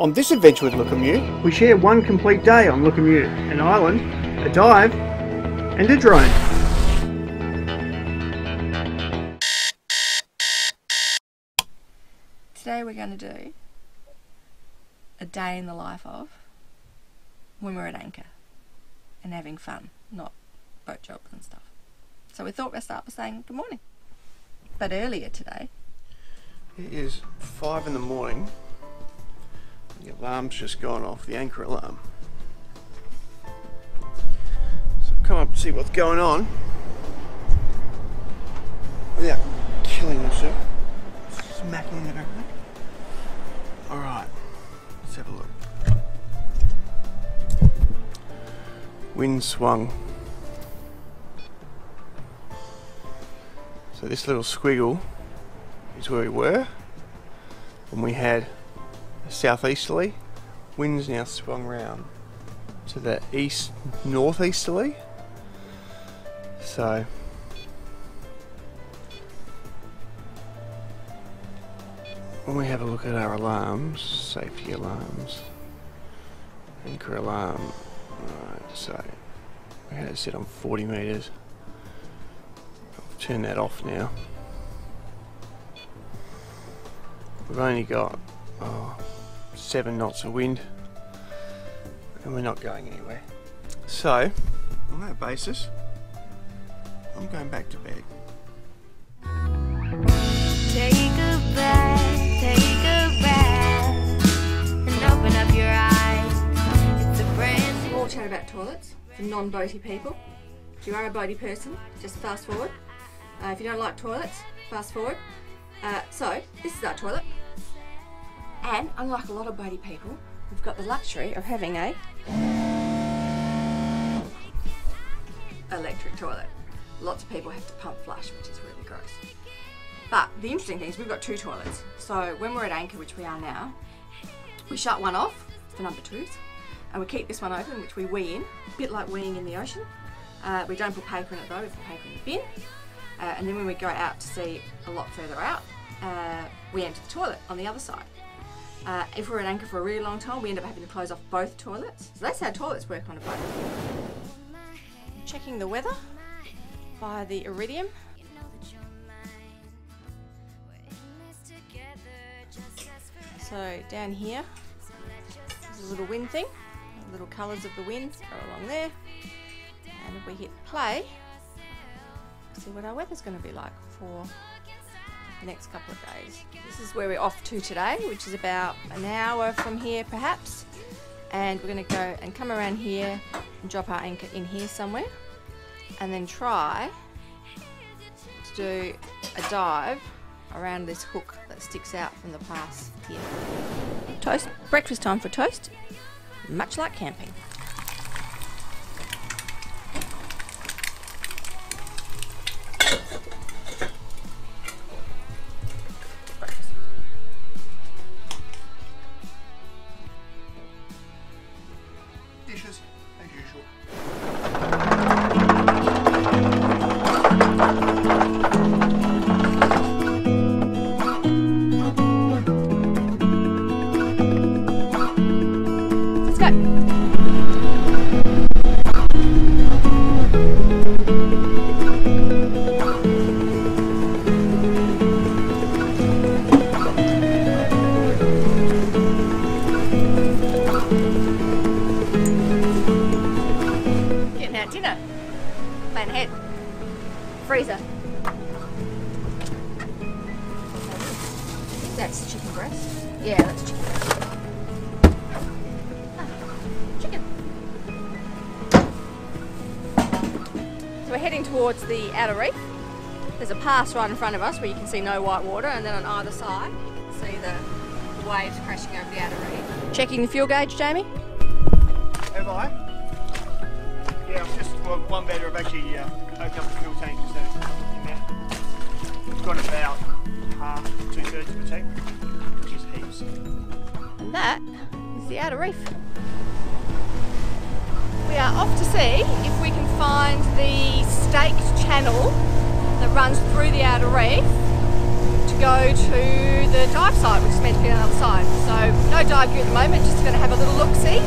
On this adventure with Lukimyu, we share one complete day on Lukimyu, an island, a dive, and a drone. Today we're going to do a day in the life of when we're at anchor and having fun, not boat jobs and stuff. So we thought we'd start by saying good morning. But earlier today, it is 5 in the morning. The alarm's just gone off, the anchor alarm. So I've come up to see what's going on without killing myself, smacking it everything. Alright, let's have a look. Wind swung. So this little squiggle is where we were when we had a southeasterly. Wind's now swung round to the east northeasterly. So when we have a look at our alarms, safety alarms, anchor alarm, right, so we had it set on 40 metres. I'll turn that off now. We've only got 7 knots of wind and we're not going anywhere. So, on that basis, I'm going back to bed. Take a bath, and open up your eyes. It's a brand new... more chat about toilets for non-boaty people. If you are a boaty person, just fast forward. If you don't like toilets, fast forward. So, this is our toilet. And unlike a lot of boaty people, we've got the luxury of having a electric toilet. Lots of people have to pump flush, which is really gross. But the interesting thing is we've got 2 toilets. So when we're at anchor, which we are now, we shut one off for number 2s, and we keep this one open, which we wee in, a bit like weeing in the ocean. We don't put paper in it though, we put paper in the bin. And then when we go out to sea a lot further out, we enter the toilet on the other side. If we're at anchor for a really long time, we end up having to close off both toilets. So that's how toilets work on a boat. Checking the weather via the iridium. So down here, there's a little wind thing. The little colours of the wind go along there. And if we hit play, see what our weather's going to be like for the next couple of days. This is where we're off to today, which is about an hour from here perhaps, and we're going to go and come around here and drop our anchor in here somewhere, and then try to do a dive around this hook that sticks out from the pass here. Toast, breakfast time for toast, much like camping. Dishes, as usual. Let's go. Getting out dinner. Plan ahead. Freezer. That's chicken breast. Yeah, that's chicken breast. Chicken. So we're heading towards the outer reef. There's a pass right in front of us where you can see no white water, and then on either side you can see the waves crashing over the outer reef. Checking the fuel gauge, Jamie? Have I? Yeah, I've just, well, one better, I've actually opened up the fuel tank instead of in there. We've got about half, 2/3 of the tank, which is heaps. And that is the outer reef. We are off to see if we can find the staked channel that runs through the outer reef to go to the dive site, which is meant to be on the other side. So no dive gear at the moment, just going to have a little look-see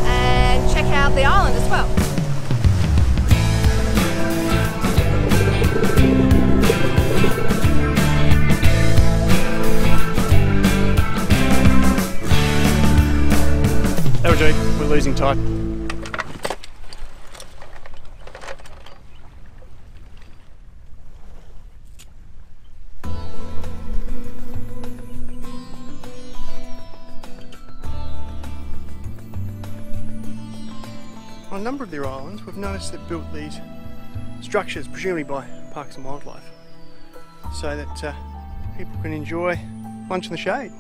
and check out the island as well. That'll do, we're losing tide. On a number of their islands, we've noticed they've built these structures, presumably by Parks and Wildlife, so that people can enjoy lunch in the shade.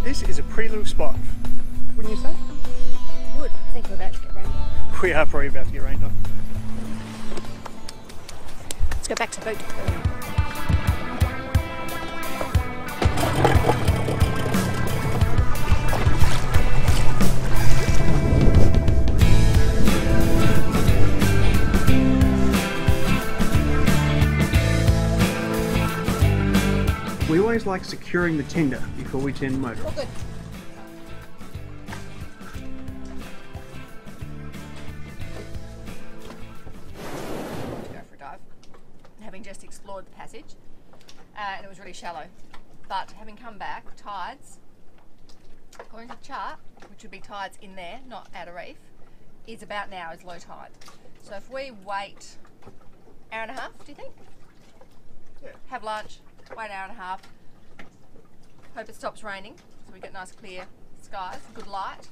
This is a pretty little spot, wouldn't you say? Would. I think we're about to get rained on. We are probably about to get rained on. Let's go back to the boat. We always like securing the tender before we turn the motor All on. good. Go for a dive. Having just explored the passage, and it was really shallow. But having come back, tides, according to the chart, which would be tides in there, not at a reef, is about now is low tide. So if we wait hour and a half, do you think? Yeah. Have lunch, wait an hour and a half, hope it stops raining, so we get nice clear skies, good light.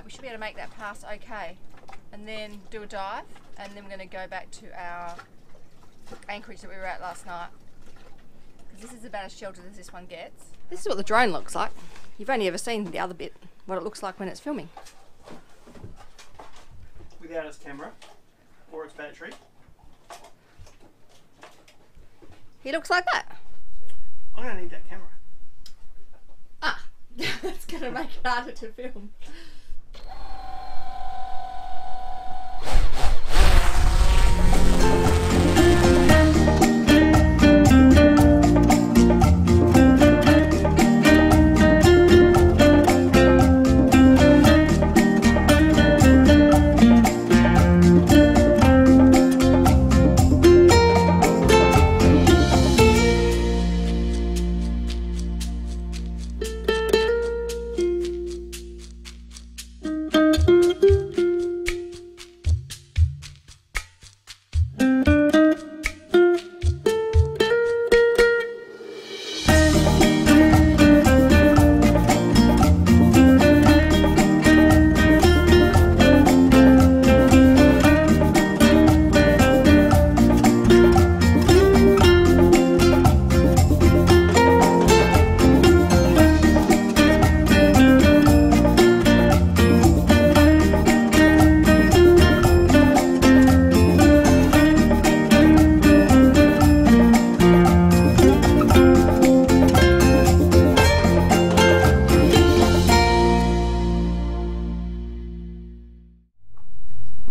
We should be able to make that pass okay. And then do a dive, and then we're going to go back to our anchorage that we were at last night. Because this is about as sheltered as this one gets. This is what the drone looks like. You've only ever seen the other bit, what it looks like when it's filming. Without its camera or its battery. He looks like that. I don't need that camera. Ah, that's going to make it harder to film.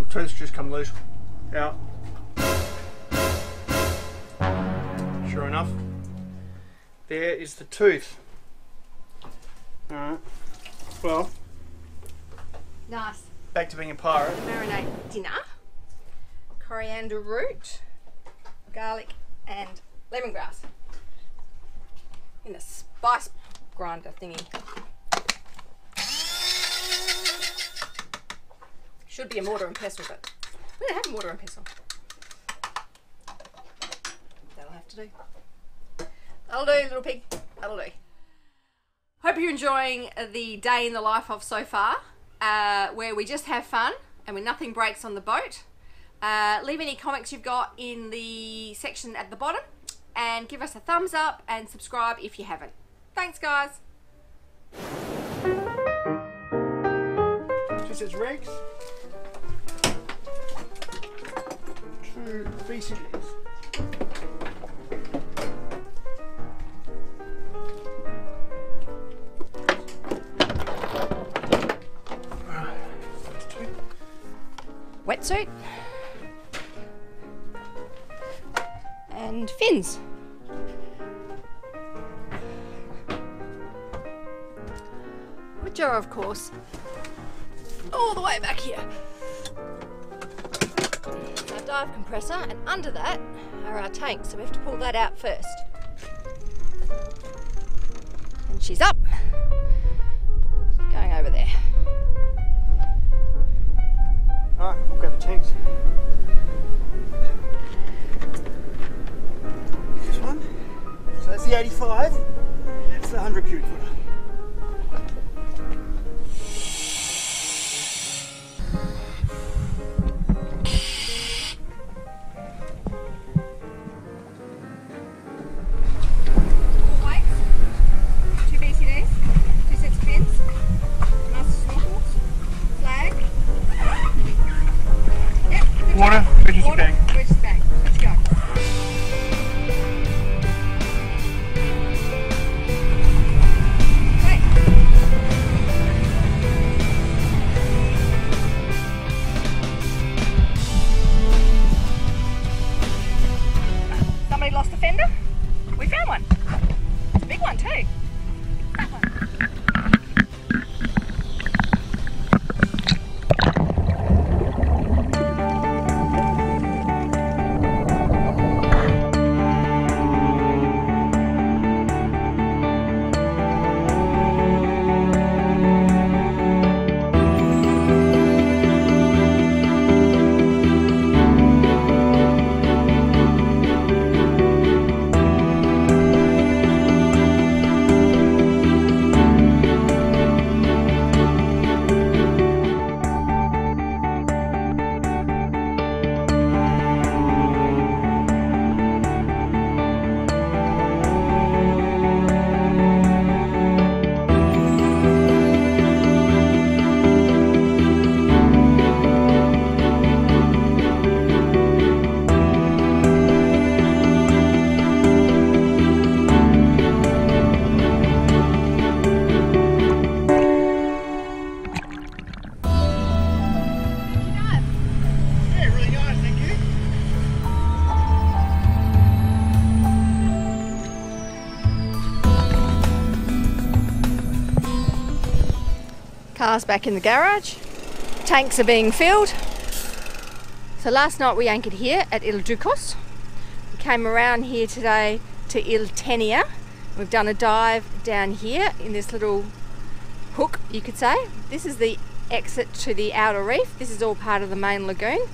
Tooth's just come loose. Out. Sure enough, there is the tooth. Alright, well, Nice. back to being a pirate. Marinate dinner. Coriander root, garlic and lemongrass in a spice grinder thingy. Should be a mortar and pestle, but we don't have a mortar and pestle. That'll have to do. That'll do, little pig. That'll do. Hope you're enjoying the day in the life of so far, where we just have fun and when nothing breaks on the boat. Leave any comments you've got in the section at the bottom and give us a thumbs up and subscribe if you haven't. Thanks, guys. Just its rags. 2 VCDs. Wetsuit and fins. temperature, of course, all the way back here. Our dive compressor, and under that are our tanks, so we have to pull that out first. And she's up, going over there. Alright, we'll grab the tanks. This one. So that's the 85. That's the 100 cubic footer. Water, emergency bag. Emergency bag. Let's go. Okay. Somebody lost a fender? We found one. It's a big one too. That one. Car's back in the garage. Tanks are being filled. So last night we anchored here at Il Ducos. We came around here today to Il Tenia. We've done a dive down here in this little hook, you could say. This is the exit to the outer reef. This is all part of the main lagoon.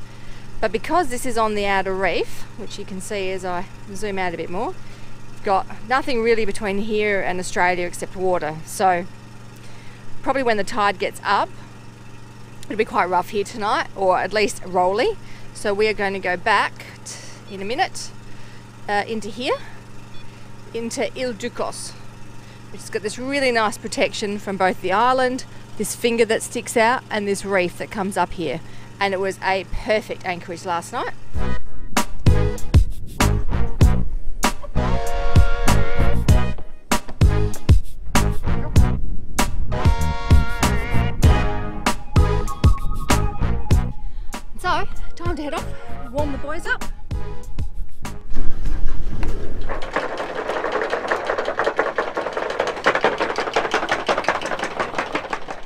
But because this is on the outer reef, which you can see as I zoom out a bit more, we've got nothing really between here and Australia except water. So probably when the tide gets up, it'll be quite rough here tonight, or at least rolly. So we are going to go back in a minute into here, into Il Ducos, which has got this really nice protection from both the island, this finger that sticks out, and this reef that comes up here. And it was a perfect anchorage last night. So, time to head off, warm the boys up.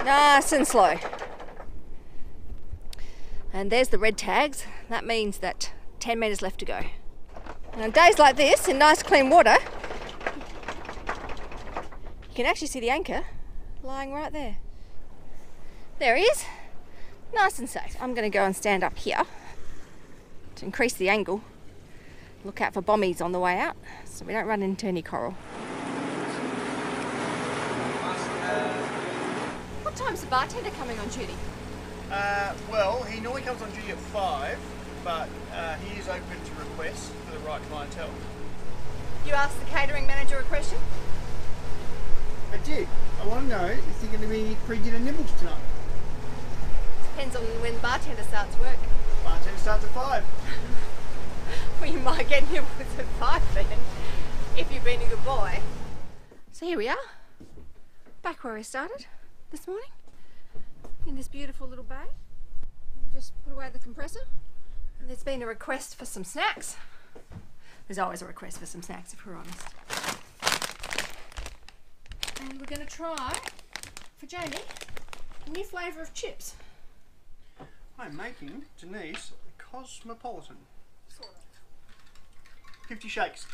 Nice and slow. And there's the red tags. That means that 10 metres left to go. And on days like this, in nice clean water, you can actually see the anchor lying right there. There he is. Nice and safe. I'm going to go and stand up here to increase the angle. Look out for bombies on the way out so we don't run into any coral. What time's the bartender coming on duty? Well, he normally comes on duty at 5, but he is open to requests for the right clientele. You asked the catering manager a question? I did. I want to know, is he going to be pre-dinner nibbles tonight? Depends on when the bartender starts work. Bartender starts at 5. Well, you might get nibbles at 5 then, if you've been a good boy. So here we are, back where we started this morning, in this beautiful little bay. We just put away the compressor. And there's been a request for some snacks. There's always a request for some snacks, if we're honest. And we're going to try for Jamie, a new flavour of chips. I'm making Denise a cosmopolitan. 50 shakes.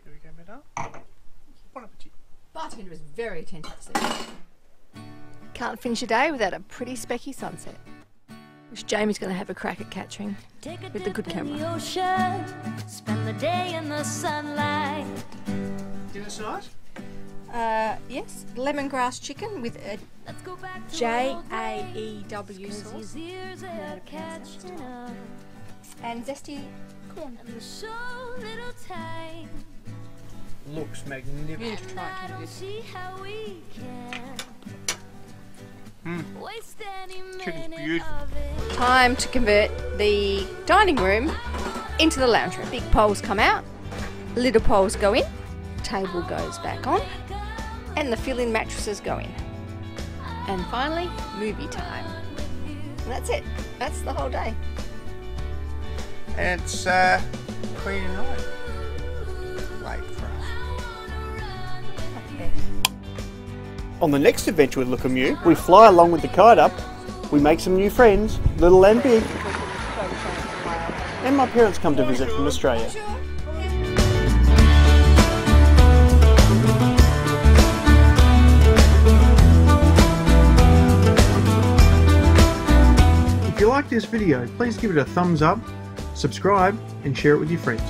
Here we go, madame. Bon appetit. Bartender is very attentive this evening. Can't finish a day without a pretty specky sunset. Which Jamie's going to have a crack at capturing with the good camera. Spend the day in the sunlight. Dinner size? Yes, lemongrass chicken with a Let's go back to JAEW sauce. His ears are catching up. And zesty corn. And the show little time. Looks You magnificent. need to try it, I don't see how we can waste any Chicken's minute beautiful. of it. Time to convert the dining room into the lounge room. Big poles come out, little poles go in, table goes back on, and the fill-in mattresses go in. And finally, movie time. And that's it. That's the whole day. And it's clean and nice. Wait for us. On the next adventure with Lukimyu, we fly along with the kite up, we make some new friends, little and big, and my parents come to visit from Australia. If you like this video, please give it a thumbs up, subscribe, and share it with your friends.